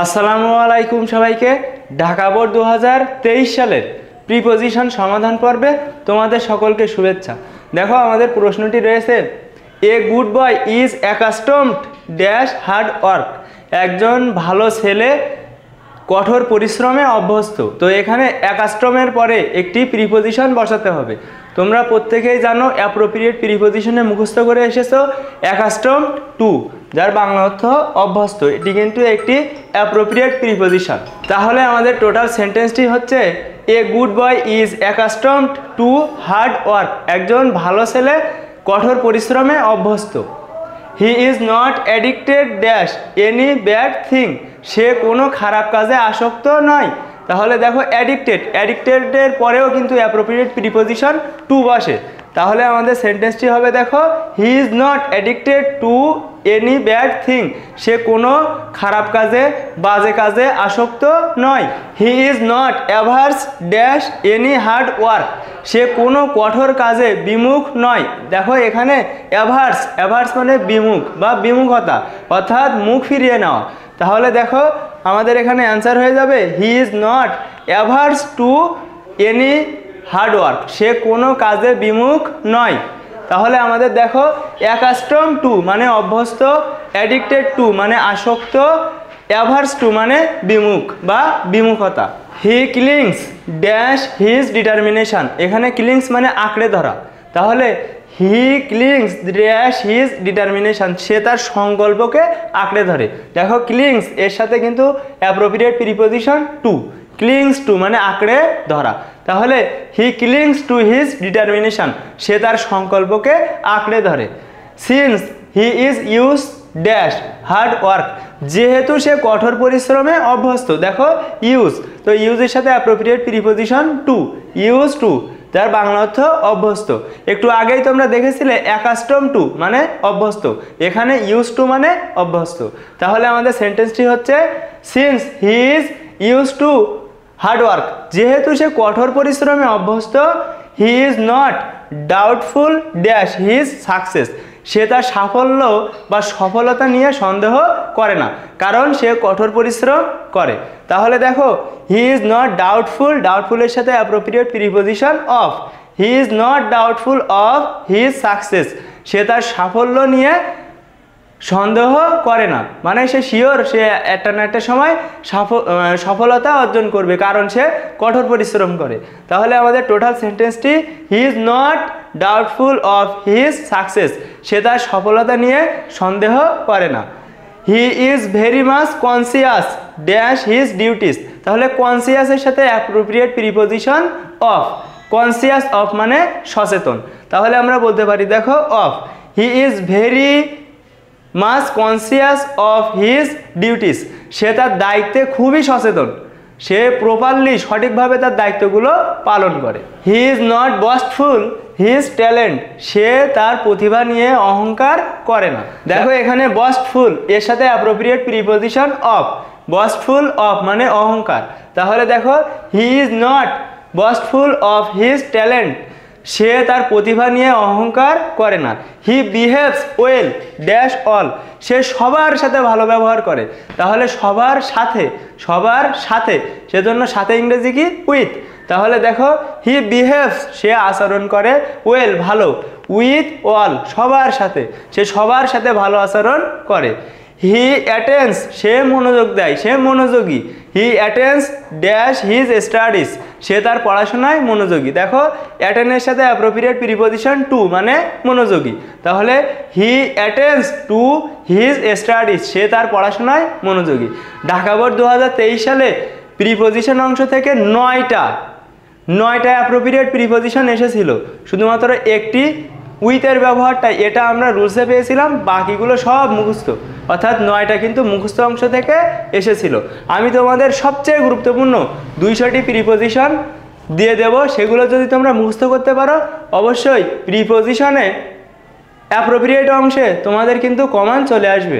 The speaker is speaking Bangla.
আসসালামু আলাইকুম সবাইকে। ঢাকা বোর্ড 2023 সালের প্রিপোজিশন সমাধান পর্বে তোমাদের সকলকে শুভেচ্ছা। দেখো আমাদের প্রশ্নটি রয়েছে, এ good boy is accustomed dash hard work. একজন ভালো ছেলে কঠোর পরিশ্রমে অভ্যস্ত। তো এখানে অ্যাকাস্টমের পরে একটি প্রিপোজিশন বসাতে হবে। তোমরা প্রত্যেকেই জানো অ্যাপ্রোপ্রিয়েট প্রিপোজিশনে মুখস্থ করে এসেছো অ্যাকাস্টম টু, যার বাংলা অর্থ অভ্যস্ত। এটি কিন্তু একটি অ্যাপ্রোপ্রিয়েট প্রিপোজিশন। তাহলে আমাদের টোটাল সেন্টেন্সটি হচ্ছে, a good boy is accustomed to hard work. একজন ভালো ছেলে কঠোর পরিশ্রমে অভ্যস্ত। He is not addicted dash any bad thing. সে কোনো খারাপ কাজে আসক্ত নয়। তাহলে দেখো অ্যাডিক্টেডের পরেও কিন্তু অ্যাপ্রোপ্রিয়েট প্রিপোজিশন টু বসে। তাহলে আমাদের সেন্টেন্সটি হবে, দেখো he is not addicted to any bad thing. সে কোনো খারাপ কাজে বাজে কাজে আসক্ত নয়। He is not averse dash any hard work. সে কোনো কঠোর কাজে বিমুখ নয়। দেখো এখানে অ্যাভার্স মানে বিমুখ বা বিমুখতা, অর্থাৎ মুখ ফিরিয়ে নেওয়া। তাহলে দেখো আমাদের এখানে অ্যান্সার হয়ে যাবে, he is not averse to any hard work. সে কোনো কাজে বিমুখ নয়। তাহলে আমাদের দেখো অ্যাকাস্টম টু মানে অভ্যস্ত, অ্যাডিক্টেড টু মানে আসক্ত, অ্যাভার্স টু মানে বিমুখ বা বিমুখতা। হি ক্লিংস ড্যাশ হিজ ডিটারমিনেশন। এখানে ক্লিংস মানে আঁকড়ে ধরা। তাহলে হি ক্লিংস ড্যাশ হিজ ডিটারমিনেশন। সে তার সংকল্পকে আঁকড়ে ধরে। দেখো ক্লিংস এর সাথে কিন্তু appropriate preposition two, clings two মানে আঁকড়ে ধরা। তাহলে হি ক্লিংস টু হিজ ডিটারমিনেশন। সে তার সংকল্পকে আঁকড়ে ধরে। Since he is use dash hard work. যেহেতু সে কঠোর পরিশ্রমে অভ্যস্ত। দেখো ইউজ, তো ইউজের সাথে appropriate preposition two, use to, যার বাংলা অর্থ অভ্যস্ত। একটু আগেই তোমরা দেখেছিলে অ্যাকাস্টম টু মানে অভ্যস্ত, এখানে ইউজ টু মানে অভ্যস্ত। তাহলে আমাদের সেন্টেন্সটি হচ্ছে, since he is use to hard work. যেহেতু সে কঠোর পরিশ্রমে অভ্যস্ত, he is not doubtful dash his success. সে তার সাফল্য বা সফলতা নিয়ে সন্দেহ করে না, কারণ সে কঠোর পরিশ্রম করে। তাহলে দেখো হি ইজ নট ডাউটফুল, ডাউটফুলের সাথে appropriate preposition of. He is not doubtful of his success. সে তার সাফল্য নিয়ে সন্দেহ করে না, মানে সে শিওর সে একটা না একটা সময় সফলতা অর্জন করবে, কারণ সে কঠোর পরিশ্রম করে। তাহলে আমাদের টোটাল সেন্টেন্সটি, he is not doubtful of his success. সে তার সফলতা নিয়ে সন্দেহ করে না। He is very much conscious dash his duties. তাহলে কনসিয়াসের সাথে appropriate preposition of. Conscious of মানে সচেতন। তাহলে আমরা বলতে পারি, দেখো of, he is very much conscious of his duties. সে তার দায়িত্বে খুবই সচেতন। সে প্রপারলি সঠিকভাবে তার দায়িত্বগুলো পালন করে। He is not boastful his talent. সে তার প্রতিভা নিয়ে অহংকার করে না। দেখো এখানে বস্টফুল এর সাথে appropriate preposition of. Boastful of মানে অহংকার। তাহলে দেখো he is not boastful of his talent. সে তার প্রতিভা নিয়ে অহংকার করে না। He behaves well dash all. সে সবার সাথে ভালো ব্যবহার করে। তাহলে সবার সাথে সেজন্য সাথে ইংরেজি কি, উইথ। তাহলে দেখো হি বিহেভস সে আচরণ করে, ওয়েল ভালো, উইথ অল সবার সাথে, সে সবার সাথে ভালো আচরণ করে। হি অ্যাটেন্ডস সে মনোযোগ দেয়, সে মনোযোগী। হি অ্যাটেন্ডস ড্যাশ হিজ স্টাডিজ। সে তার পড়াশোনায় মনোযোগী। দেখো অ্যাটেন্ডের সাথে অ্যাপ্রোপ্রিয়েট প্রিপোজিশন টু মানে মনোযোগী। তাহলে হি অ্যাটেন্ডস টু হিজ স্টাডিজ। সে তার পড়াশোনায় মনোযোগী। ঢাকা বোর্ড 2023 সালে প্রিপোজিশন অংশ থেকে 9টা অ্যাপ্রোপ্রিয়েট প্রিপোজিশন এসেছিল। শুধুমাত্র একটি উইথের ব্যবহারটা এটা আমরা রুলসে পেয়েছিলাম, বাকিগুলো সব মুখস্থ, অর্থাৎ 9টা কিন্তু মুখস্থ অংশ থেকে এসেছিল। আমি তোমাদের সবচেয়ে গুরুত্বপূর্ণ 200টি প্রিপোজিশন দিয়ে দেব, সেগুলো যদি তোমরা মুখস্থ করতে পারো, অবশ্যই প্রিপোজিশনে অ্যাপ্রোপ্রিয়েট অংশে তোমাদের কিন্তু কমন চলে আসবে।